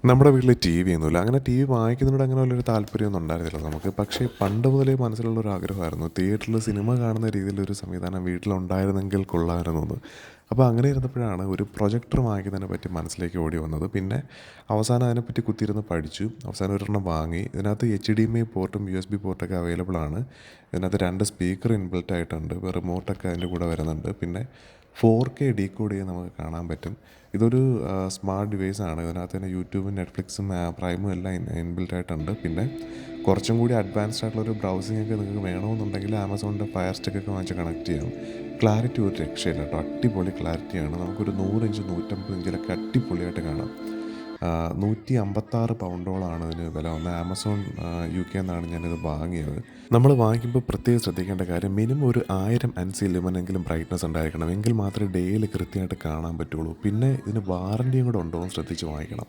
നമ്മുടെ വീട്ടിൽ ടി.വി ഒന്നുമില്ല. അങ്ങനെ ടി.വി വാങ്ങിക്കുന്നതിനോട് അങ്ങനെ വലിയൊരു താല്പര്യമൊന്നും ഉണ്ടായിരുന്നില്ല നമുക്ക്. പക്ഷേ പണ്ട് മുതലേ മനസ്സിലുള്ളൊരു ആഗ്രഹമായിരുന്നു. തിയേറ്ററിൽ സിനിമ കാണുന്ന രീതിയിലൊരു സംവിധാനം വീട്ടിലുണ്ടായിരുന്നെങ്കിൽ കൊള്ളാമായിരുന്നുവെന്ന്. അപ്പോൾ അങ്ങനെ ഇരുന്നപ്പോഴാണ് ഒരു പ്രൊജക്ടർ വാങ്ങിക്കുന്നതിനെ പറ്റി മനസ്സിലേക്ക് ഓടി വന്നത്. പിന്നെ അവസാനം അതിനെപ്പറ്റി കുത്തിയിരുന്ന് പഠിച്ചു. അവസാനം ഒരെണ്ണം വാങ്ങി. ഇതിനകത്ത് HDMI പോർട്ടും USB പോർട്ടൊക്കെ അവൈലബിൾ ആണ്. ഇതിനകത്ത് 2 സ്പീക്കർ ഇൻബിൽറ്റ് ആയിട്ടുണ്ട്. റിമോട്ടൊക്കെ അതിൻ്റെ കൂടെ വരുന്നുണ്ട്. പിന്നെ 4K ഡീകോഡ് ചെയ്യാൻ നമുക്ക് കാണാൻ പറ്റും. ഇതൊരു സ്മാർട്ട് ഡിവൈസാണ്. ഇതിനകത്ത് തന്നെ യൂട്യൂബും നെറ്റ്ഫ്ലിക്സും പ്രൈമും എല്ലാം ഇൻബിൽറ്റ് ആയിട്ടുണ്ട്. പിന്നെ കുറച്ചും കൂടി അഡ്വാൻസ്ഡ് ആയിട്ടുള്ളൊരു ബ്രൗസിംഗ് ഒക്കെ നിങ്ങൾക്ക് വേണമെന്നുണ്ടെങ്കിൽ ആമസോണിൻ്റെ ഫയർ സ്റ്റിക്കൊക്കെ വാങ്ങിച്ച് കണക്ട് ചെയ്യാം. ക്ലാരിറ്റി ഒരു രക്ഷയില്ല കേട്ടോ. അടിപൊളി ക്ലാരിറ്റിയാണ്. നമുക്കൊരു 100 ഇഞ്ച് 150 ഇഞ്ചിലൊക്കെ അടിപൊളിയായിട്ട് കാണാം. 156 പൗണ്ടോളാണ് ഇതിന് വില വന്നത്. ആമസോൺ UK എന്നാണ് ഞാനിത് വാങ്ങിയത്. നമ്മൾ വാങ്ങിക്കുമ്പോൾ പ്രത്യേകം ശ്രദ്ധിക്കേണ്ട കാര്യം മിനിമം ഒരു 1000 NC ലുമനെങ്കിലും ബ്രൈറ്റ്നസ് ഉണ്ടായിരിക്കണം. എങ്കിൽ മാത്രമേ ഡെയിലി കൃത്യമായിട്ട് കാണാൻ പറ്റുള്ളൂ. പിന്നെ ഇതിന് വാറൻറ്റിയും കൂടെ ഉണ്ടോ എന്ന് ശ്രദ്ധിച്ച് വാങ്ങിക്കണം.